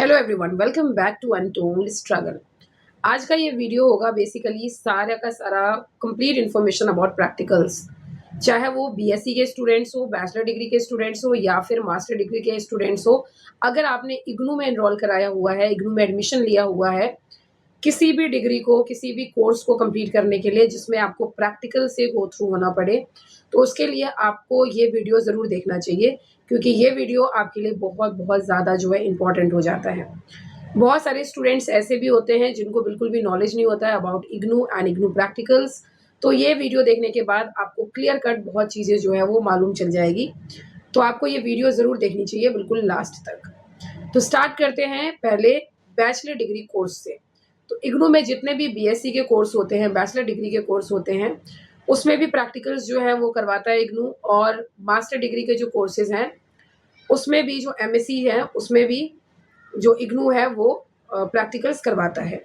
Hello everyone, welcome back to untold struggle. आज का ये वीडियो होगा बेसिकली सारा का सारा कंप्लीट इन्फॉर्मेशन अबाउट प्रैक्टिकल्स। चाहे वो बीएससी के स्टूडेंट्स हो, बैचलर डिग्री के स्टूडेंट्स हो या फिर मास्टर डिग्री के स्टूडेंट्स हो। अगर आपने इग्नू में एनरोल कराया हुआ है, इग्नू में एडमिशन लिया हुआ है, किसी भी डिग्री को, किसी भी कोर्स को कंप्लीट करने के लिए जिसमें आपको प्रैक्टिकल से गो थ्रू होना पड़े, तो उसके लिए आपको ये वीडियो ज़रूर देखना चाहिए, क्योंकि ये वीडियो आपके लिए बहुत बहुत ज़्यादा जो है इम्पॉर्टेंट हो जाता है। बहुत सारे स्टूडेंट्स ऐसे भी होते हैं जिनको बिल्कुल भी नॉलेज नहीं होता है about IGNOU and IGNOU practicals. तो ये वीडियो देखने के बाद आपको क्लियर कट बहुत चीज़ें जो है वो मालूम चल जाएगी। तो आपको ये वीडियो ज़रूर देखनी चाहिए बिल्कुल लास्ट तक। तो स्टार्ट करते हैं पहले बैचलर डिग्री कोर्स से। तो इग्नू में जितने भी बीएससी के कोर्स होते हैं, बैचलर डिग्री के कोर्स होते हैं, उसमें भी प्रैक्टिकल्स जो है वो करवाता है इग्नू। और मास्टर डिग्री के जो कोर्सेज हैं उसमें भी, जो एमएससी है उसमें भी जो इग्नू है वो प्रैक्टिकल्स करवाता है।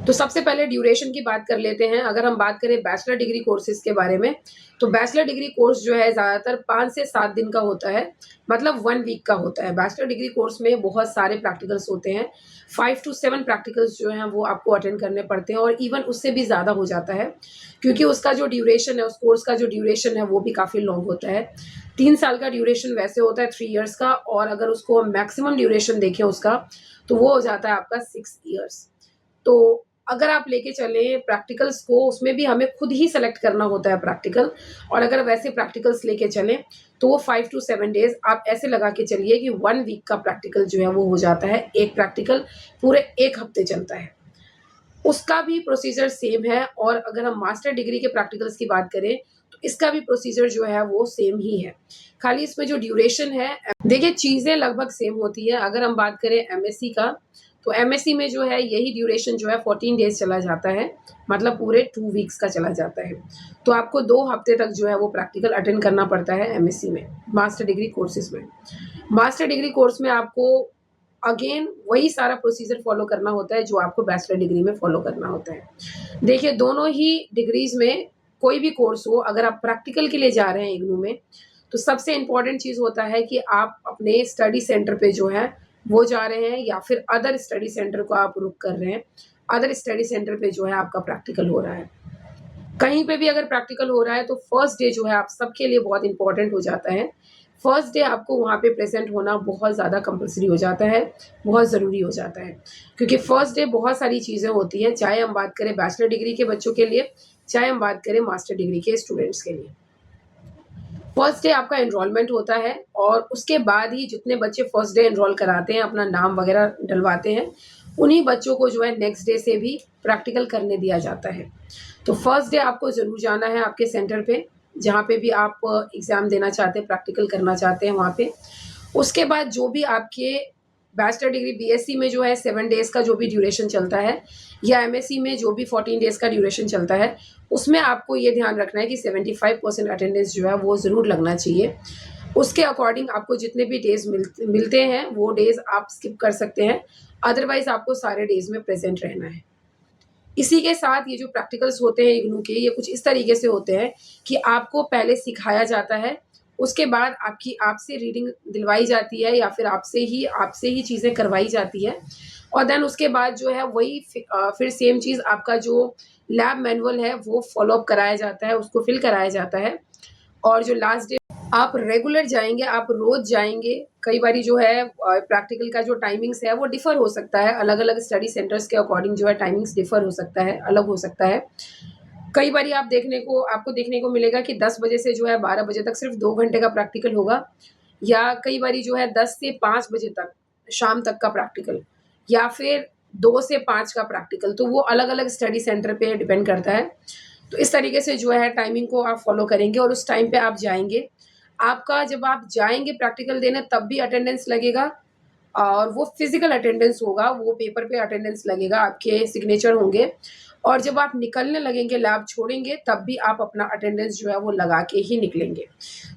तो सबसे पहले ड्यूरेशन की बात कर लेते हैं। अगर हम बात करें बैचलर डिग्री कोर्सेज के बारे में, तो बैचलर डिग्री कोर्स जो है ज़्यादातर 5 से 7 दिन का होता है, मतलब 1 वीक का होता है। बैचलर डिग्री कोर्स में बहुत सारे प्रैक्टिकल्स होते हैं, 5 to 7 प्रैक्टिकल्स जो हैं वो आपको अटेंड करने पड़ते हैं, और इवन उससे भी ज़्यादा हो जाता है, क्योंकि उसका जो ड्यूरेशन है, उस कोर्स का जो ड्यूरेशन है वो भी काफ़ी लॉन्ग होता है। 3 साल का ड्यूरेशन वैसे होता है, 3 ईयर्स का, और अगर उसको मैक्सिमम ड्यूरेशन देखें उसका, तो वो हो जाता है आपका 6 ईयर्स। तो अगर आप लेके चले प्रैक्टिकल्स को, उसमें भी हमें खुद ही सेलेक्ट करना होता है प्रैक्टिकल। और अगर वैसे प्रैक्टिकल्स लेके चलें तो वो 5 to 7 डेज आप ऐसे लगा के चलिए कि 1 वीक का प्रैक्टिकल जो है वो हो जाता है। एक प्रैक्टिकल पूरे 1 हफ्ते चलता है, उसका भी प्रोसीजर सेम है। और अगर हम मास्टर डिग्री के प्रैक्टिकल्स की बात करें तो इसका भी प्रोसीजर जो है वो सेम ही है, खाली इसमें जो ड्यूरेशन है, देखिए चीज़ें लगभग सेम होती है। अगर हम बात करें एमएससी का, तो एमएससी में जो है यही ड्यूरेशन जो है 14 डेज चला जाता है, मतलब पूरे 2 वीक्स का चला जाता है। तो आपको 2 हफ्ते तक जो है वो प्रैक्टिकल अटेंड करना पड़ता है एमएससी में, मास्टर डिग्री कोर्सेज में। मास्टर डिग्री कोर्स में आपको अगेन वही सारा प्रोसीजर फॉलो करना होता है जो आपको बैचलर डिग्री में फॉलो करना होता है। देखिए दोनों ही डिग्रीज में कोई भी कोर्स हो, अगर आप प्रैक्टिकल के लिए जा रहे हैं इग्नू में, तो सबसे इम्पोर्टेंट चीज़ होता है कि आप अपने स्टडी सेंटर पे जो है वो जा रहे हैं, या फिर अदर स्टडी सेंटर को आप रुक कर रहे हैं, अदर स्टडी सेंटर पे जो है आपका प्रैक्टिकल हो रहा है। कहीं पे भी अगर प्रैक्टिकल हो रहा है तो फर्स्ट डे जो है आप सबके लिए बहुत इंपॉर्टेंट हो जाता है। फर्स्ट डे आपको वहाँ पे प्रेजेंट होना बहुत ज़्यादा कंपल्सरी हो जाता है, बहुत ज़रूरी हो जाता है, क्योंकि फर्स्ट डे बहुत सारी चीज़ें होती हैं, चाहे हम बात करें बैचलर डिग्री के बच्चों के लिए, चाहे हम बात करें मास्टर डिग्री के स्टूडेंट्स के लिए। फर्स्ट डे आपका एनरोलमेंट होता है, और उसके बाद ही जितने बच्चे फर्स्ट डे एनरोल कराते हैं, अपना नाम वगैरह डलवाते हैं, उन्हीं बच्चों को जो है नेक्स्ट डे से भी प्रैक्टिकल करने दिया जाता है। तो फर्स्ट डे आपको ज़रूर जाना है आपके सेंटर पे, जहाँ पे भी आप एग्ज़ाम देना चाहते हैं, प्रैक्टिकल करना चाहते हैं वहाँ पे। उसके बाद जो भी आपके बैचलर डिग्री बीएससी में जो है 7 डेज़ का जो भी ड्यूरेशन चलता है, या एमएससी में जो भी 14 डेज़ का ड्यूरेशन चलता है, उसमें आपको ये ध्यान रखना है कि 75% अटेंडेंस जो है वो ज़रूर लगना चाहिए। उसके अकॉर्डिंग आपको जितने भी डेज़ मिलते हैं वो डेज़ आप स्किप कर सकते हैं, अदरवाइज़ आपको सारे डेज़ में प्रेज़ेंट रहना है। इसी के साथ ये जो प्रैक्टिकल्स होते हैं इग्नू के, ये कुछ इस तरीके से होते हैं कि आपको पहले सिखाया जाता है, उसके बाद आपसे रीडिंग दिलवाई जाती है, या फिर आपसे ही चीज़ें करवाई जाती है, और देन उसके बाद जो है वही फिर सेम चीज़ आपका जो लैब मैनुअल है वो फॉलो अप कराया जाता है, उसको फिल कराया जाता है। और जो लास्ट डे आप रेगुलर जाएँगे, आप रोज़ जाएँगे। कई बारी जो है प्रैक्टिकल का जो टाइमिंग्स है वो डिफ़र हो सकता है, अलग-अलग स्टडी सेंटर्स के अकॉर्डिंग जो है टाइमिंग्स डिफ़र हो सकता है, अलग हो सकता है। कई बारी आपको देखने को मिलेगा कि 10 बजे से जो है 12 बजे तक सिर्फ़ 2 घंटे का प्रैक्टिकल होगा, या कई बारी जो है 10 से 5 बजे तक, शाम तक का प्रैक्टिकल, या फिर 2 से 5 का प्रैक्टिकल। तो वो अलग-अलग स्टडी सेंटर पे डिपेंड करता है। तो इस तरीके से जो है टाइमिंग को आप फ़ॉलो करेंगे, और उस टाइम पे आप जाएँगे। आपका जब आप जाएँगे प्रैक्टिकल देने तब भी अटेंडेंस लगेगा, और वो फिज़िकल अटेंडेंस होगा, वो पेपर पे अटेंडेंस लगेगा, आपके सिग्नेचर होंगे। और जब आप निकलने लगेंगे, लैब छोड़ेंगे, तब भी आप अपना अटेंडेंस जो है वो लगा के ही निकलेंगे।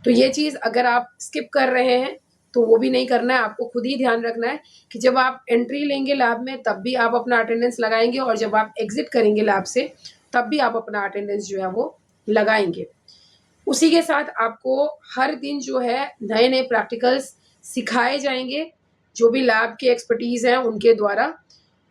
तो ये चीज़ अगर आप स्किप कर रहे हैं तो वो भी नहीं करना है, आपको खुद ही ध्यान रखना है कि जब आप एंट्री लेंगे लैब में तब भी आप अपना अटेंडेंस लगाएँगे, और जब आप एग्ज़िट करेंगे लैब से तब भी आप अपना अटेंडेंस जो है वो लगाएँगे। उसी के साथ आपको हर दिन जो है नए-नए प्रैक्टिकल्स सिखाए जाएँगे, जो भी लैब के एक्सपर्टीज़ हैं उनके द्वारा,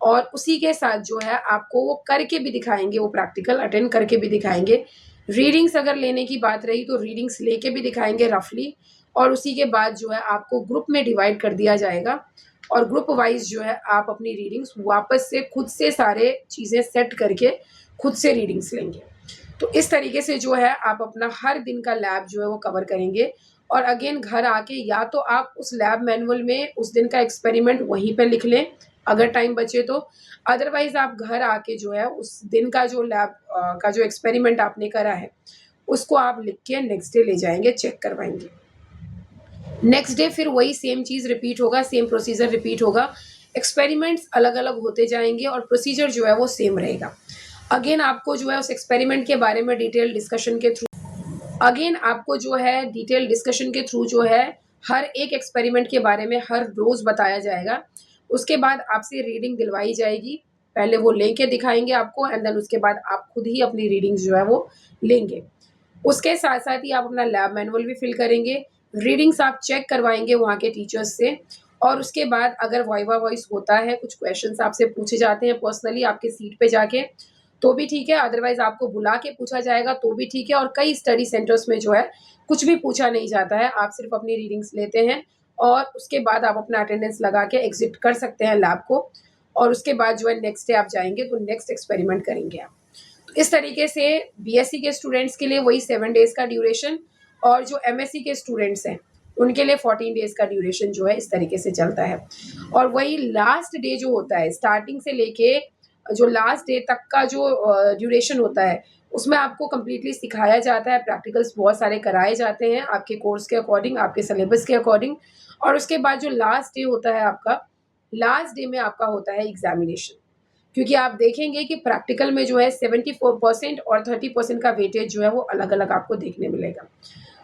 और उसी के साथ जो है आपको वो करके भी दिखाएँगे, वो प्रैक्टिकल अटेंड करके भी दिखाएँगे। रीडिंग्स अगर लेने की बात रही तो रीडिंग्स लेके भी दिखाएँगे रफली, और उसी के बाद जो है आपको ग्रुप में डिवाइड कर दिया जाएगा और ग्रुप वाइज़ जो है आप अपनी रीडिंग्स वापस से खुद से सारे चीज़ें सेट करके खुद से रीडिंग्स लेंगे। तो इस तरीके से जो है आप अपना हर दिन का लैब जो है वो कवर करेंगे, और अगेन घर आके या तो आप उस लैब मैनुअल में उस दिन का एक्सपेरिमेंट वहीं पे लिख लें अगर टाइम बचे तो, अदरवाइज़ आप घर आके जो है उस दिन का जो लैब का जो एक्सपेरिमेंट आपने करा है उसको आप लिख के नेक्स्ट डे ले जाएँगे, चेक करवाएँगे। नेक्स्ट डे फिर वही सेम चीज़ रिपीट होगा, सेम प्रोसीजर रिपीट होगा। एक्सपेरिमेंट्स अलग-अलग होते जाएँगे और प्रोसीजर जो है वो सेम रहेगा। अगेन आपको जो है उस एक्सपेरिमेंट के बारे में डिटेल डिस्कशन के थ्रू जो है हर एक एक्सपेरिमेंट के बारे में हर रोज़ बताया जाएगा। उसके बाद आपसे रीडिंग दिलवाई जाएगी। पहले वो लेके दिखाएँगे आपको, एंड देन उसके बाद आप खुद ही अपनी रीडिंग्स जो है वो लेंगे। उसके साथ-साथ ही आप अपना लैब मैनुअल भी फिल करेंगे, रीडिंग्स आप चेक करवाएँगे वहाँ के टीचर्स से, और उसके बाद अगर वाइवा वॉइस होता है, कुछ क्वेश्चन्स आपसे पूछे जाते हैं पर्सनली आपके सीट पे जाके, तो भी ठीक है, अदरवाइज़ आपको बुला के पूछा जाएगा तो भी ठीक है, और कई स्टडी सेंटर्स में जो है कुछ भी पूछा नहीं जाता है, आप सिर्फ़ अपनी रीडिंग्स लेते हैं और उसके बाद आप अपना अटेंडेंस लगा के एग्ज़िट कर सकते हैं लैब को, और उसके बाद जो है नेक्स्ट डे आप जाएँगे तो नेक्स्ट एक्सपेरिमेंट करेंगे आप। इस तरीके से बीएससी के स्टूडेंट्स के लिए वही 7 डेज़ का ड्यूरेशन, और जो एमएससी के स्टूडेंट्स हैं, उनके लिए 14 डेज़ का ड्यूरेशन जो है इस तरीके से चलता है। और वही लास्ट डे जो होता है, स्टार्टिंग से लेके जो लास्ट डे तक का जो ड्यूरेशन होता है, उसमें आपको कंप्लीटली सिखाया जाता है, प्रैक्टिकल्स बहुत सारे कराए जाते हैं आपके कोर्स के अकॉर्डिंग, आपके सिलेबस के अकॉर्डिंग, और उसके बाद जो लास्ट डे होता है आपका, लास्ट डे में आपका होता है एग्ज़ामिनेशन। क्योंकि आप देखेंगे कि प्रैक्टिकल में जो है 74% और 30% का वेटेज जो है वो अलग-अलग आपको देखने मिलेगा।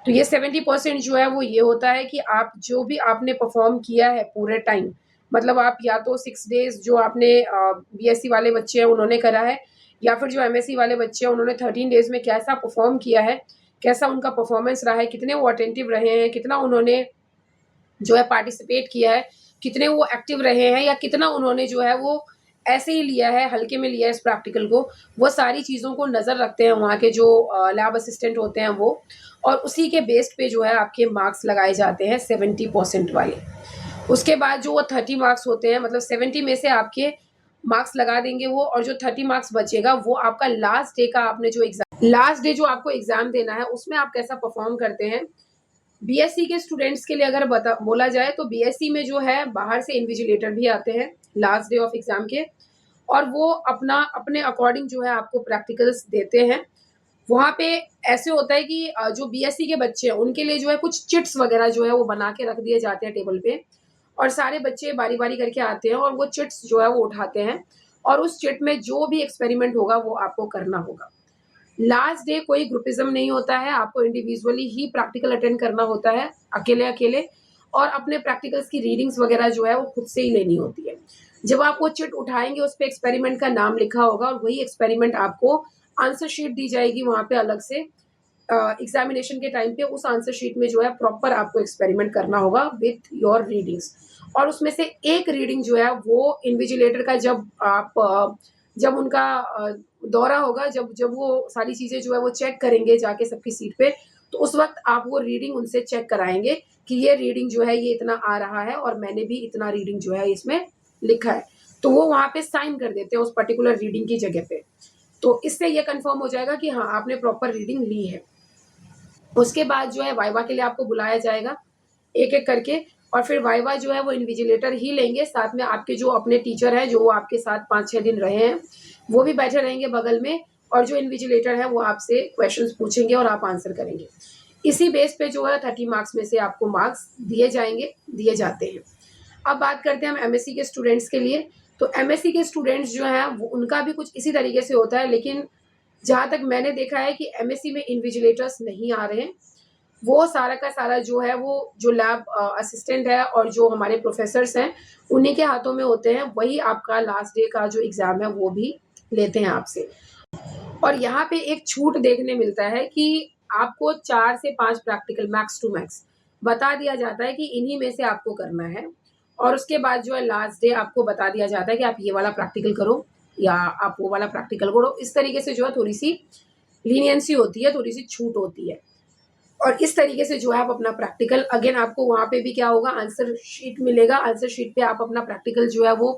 तो ये 70% जो है वो ये होता है कि आप जो भी आपने परफ़ॉर्म किया है पूरे टाइम, मतलब आप या तो 6 डेज़ जो आपने बीएससी वाले बच्चे हैं उन्होंने करा है, या फिर जो एमएससी वाले बच्चे हैं उन्होंने 13 डेज़ में कैसा परफ़ॉर्म किया है, कैसा उनका परफ़ॉर्मेंस रहा है, कितने वो अटेंटिव रहे हैं, कितना उन्होंने जो है पार्टिसिपेट किया है, कितने वो एक्टिव रहे हैं, या कितना उन्होंने जो है वो ऐसे ही लिया है, हल्के में लिया है इस प्रैक्टिकल को, वो सारी चीज़ों को नज़र रखते हैं वहाँ के जो लैब असिस्टेंट होते हैं वो, और उसी के बेस्ड पे जो है आपके मार्क्स लगाए जाते हैं 70% वाले। उसके बाद जो वो 30 मार्क्स होते हैं, मतलब 70 में से आपके मार्क्स लगा देंगे वो, और जो 30 मार्क्स बचेगा वो आपका लास्ट डे जो आपको एग्ज़ाम देना है उसमें आप कैसा परफ़ॉर्म करते हैं। बीएससी के स्टूडेंट्स के लिए अगर बोला जाए तो बीएससी में जो है बाहर से इन्विजिलेटर भी आते हैं लास्ट डे ऑफ एग्जाम के, और वो अपना अपने अकॉर्डिंग जो है आपको प्रैक्टिकल्स देते हैं। वहाँ पे ऐसे होता है कि जो बीएससी के बच्चे हैं उनके लिए जो है कुछ चिट्स वगैरह जो है वो बना के रख दिए जाते हैं टेबल पे, और सारे बच्चे बारी-बारी करके आते हैं और वो चिट्स जो है वो उठाते हैं, और उस चिट में जो भी एक्सपेरिमेंट होगा वो आपको करना होगा। लास्ट डे कोई ग्रुपिज़्म नहीं होता है, आपको इंडिविजुअली ही प्रैक्टिकल अटेंड करना होता है, अकेले-अकेले, और अपने प्रैक्टिकल्स की रीडिंग्स वगैरह जो है वो खुद से ही लेनी होती है। जब आप वो चिट उठाएँगे उस पे एक्सपेरिमेंट का नाम लिखा होगा, और वही एक्सपेरिमेंट आपको आंसर शीट दी जाएगी वहाँ पे अलग से, एग्ज़ामिनेशन के टाइम पे उस आंसर शीट में जो है प्रॉपर आपको एक्सपेरिमेंट करना होगा विथ योर रीडिंग्स, और उसमें से एक रीडिंग जो है वो इन्विजिलेटर का जब उनका दौरा होगा, जब जब वो सारी चीज़ें जो है वो चेक करेंगे जाके सबकी सीट पे, तो उस वक़्त आप वो रीडिंग उनसे चेक कराएँगे कि ये रीडिंग जो है ये इतना आ रहा है और मैंने भी इतना रीडिंग जो है इसमें लिखा है। तो वो वहाँ पे साइन कर देते हैं उस पर्टिकुलर रीडिंग की जगह पे। तो इससे ये कन्फर्म हो जाएगा कि हाँ, आपने प्रॉपर रीडिंग ली है। उसके बाद जो है वाइवा के लिए आपको बुलाया जाएगा, एक-एक करके, और फिर वाइवा जो है वो इन्विजिलेटर ही लेंगे, साथ में आपके जो अपने टीचर हैं, जो आपके साथ 5-6 दिन रहे हैं, वो भी बैठे रहेंगे बगल में, और जो इन्विजिलेटर है वो आपसे क्वेश्चंस पूछेंगे और आप आंसर करेंगे। इसी बेस पे जो है 30 मार्क्स में से आपको मार्क्स दिए जाते हैं। अब बात करते हैं हम एमएससी के स्टूडेंट्स के लिए, तो एमएससी के स्टूडेंट्स जो हैं वो उनका भी कुछ इसी तरीके से होता है, लेकिन जहाँ तक मैंने देखा है कि एमएससी में इन्विजिलेटर्स नहीं आ रहे हैं। वो सारा का सारा जो है वो जो लैब असिस्टेंट है और जो हमारे प्रोफ़ेसर्स हैं, उन्हीं के हाथों में होते हैं। वही आपका लास्ट डे का जो एग्ज़ाम है वो भी लेते हैं आपसे। और यहाँ पे एक छूट देखने मिलता है कि आपको 4 से 5 प्रैक्टिकल मैक्स टू मैक्स बता दिया जाता है कि इन्हीं में से आपको करना है, और उसके बाद जो है लास्ट डे आपको बता दिया जाता है कि आप ये वाला प्रैक्टिकल करो या आप वो वाला प्रैक्टिकल करो। इस तरीके से जो है थोड़ी सी लीनियंसी होती है, थोड़ी सी छूट होती है। और इस तरीके से जो है आप अपना प्रैक्टिकल, अगेन आपको वहाँ पे भी क्या होगा, आंसर शीट मिलेगा। आंसर शीट पे आप अपना प्रैक्टिकल जो है वो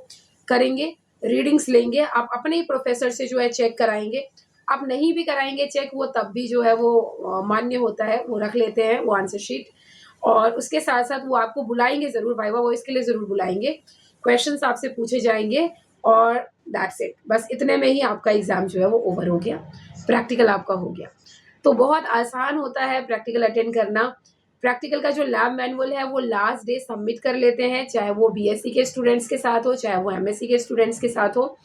करेंगे, रीडिंग्स लेंगे, आप अपने ही प्रोफेसर से जो है चेक कराएंगे। आप नहीं भी कराएंगे चेक, वो तब भी जो है वो मान्य होता है, वो रख लेते हैं वो आंसर शीट। और उसके साथ साथ वो आपको बुलाएंगे ज़रूर, वाइवा वॉइस के लिए ज़रूर बुलाएंगे, क्वेश्चंस आपसे पूछे जाएंगे और दैट्स इट। बस इतने में ही आपका एग्ज़ाम जो है वो ओवर हो गया, प्रैक्टिकल आपका हो गया। तो बहुत आसान होता है प्रैक्टिकल अटेंड करना। प्रैक्टिकल का जो लैब मैनुअल है वो लास्ट डे सबमिट कर लेते हैं, चाहे वो बीएससी के स्टूडेंट्स के साथ हो, चाहे वो एमएससी के स्टूडेंट्स के साथ हो।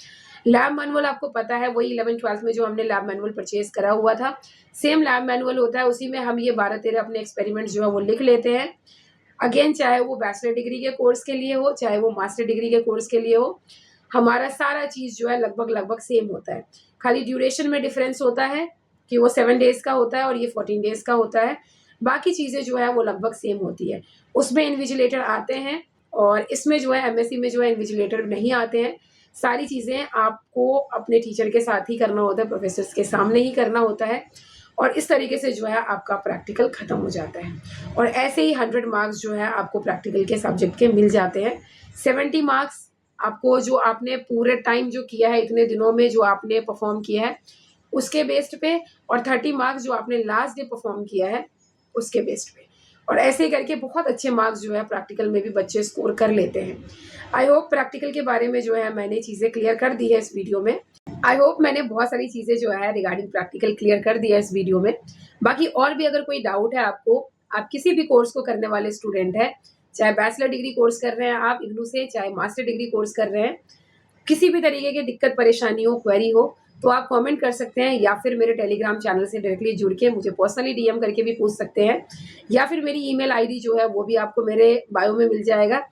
लैब मैनुअल आपको पता है, वही 11th-12th में जो हमने लैब मैनुअल परचेज करा हुआ था, सेम लैब मैनुअल होता है। उसी में हम ये 12-13 अपने एक्सपेरिमेंट जो है वो लिख लेते हैं। अगेन चाहे वो बैचलर डिग्री के कोर्स के लिए हो, चाहे वो मास्टर डिग्री के कोर्स के लिए हो, हमारा सारा चीज़ जो है लगभग सेम होता है। खाली ड्यूरेशन में डिफरेंस होता है कि वो 7 डेज़ का होता है और ये 14 डेज़ का होता है। बाकी चीज़ें जो है वो लगभग सेम होती है। उसमें इन्विजिलेटर आते हैं और इसमें जो है एमएससी में जो है इन्विजिलेटर नहीं आते हैं। सारी चीज़ें आपको अपने टीचर के साथ ही करना होता है, प्रोफेसर्स के सामने ही करना होता है। और इस तरीके से जो है आपका प्रैक्टिकल ख़त्म हो जाता है। और ऐसे ही 100 मार्क्स जो है आपको प्रैक्टिकल के सब्जेक्ट के मिल जाते हैं। 70 मार्क्स आपको जो आपने पूरे टाइम जो किया है, इतने दिनों में जो आपने परफॉर्म किया है उसके बेस्ड पे, और 30 मार्क्स जो आपने लास्ट डे परफॉर्म किया है उसके बेस्ड पे। और ऐसे ही करके बहुत अच्छे मार्क्स जो है प्रैक्टिकल में भी बच्चे स्कोर कर लेते हैं। आई होप प्रैक्टिकल के बारे में जो है मैंने चीज़ें क्लियर कर दी है इस वीडियो में। आई होप मैंने बहुत सारी चीज़ें जो है रिगार्डिंग प्रैक्टिकल क्लियर कर दिया इस वीडियो में। बाकी और भी अगर कोई डाउट है आपको, आप किसी भी कोर्स को करने वाले स्टूडेंट हैं, चाहे बैचलर डिग्री कोर्स कर रहे हैं आप इग्नू से, चाहे मास्टर डिग्री कोर्स कर रहे हैं, किसी भी तरीके की दिक्कत परेशानी हो, क्वेरी हो, तो आप कमेंट कर सकते हैं या फिर मेरे टेलीग्राम चैनल से डायरेक्टली जुड़ के मुझे पर्सनली डीएम करके भी पूछ सकते हैं, या फिर मेरी ईमेल आईडी जो है वो भी आपको मेरे बायो में मिल जाएगा।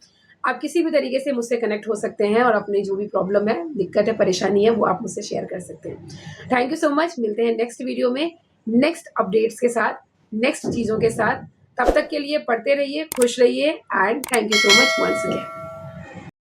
आप किसी भी तरीके से मुझसे कनेक्ट हो सकते हैं और अपनी जो भी प्रॉब्लम है, दिक्कत है, परेशानी है, वो आप मुझसे शेयर कर सकते हैं। Thank you so much. मिलते हैं नेक्स्ट वीडियो में नेक्स्ट अपडेट्स के साथ, नेक्स्ट चीज़ों के साथ। तब तक के लिए पढ़ते रहिए, खुश रहिए and thank you so much once again.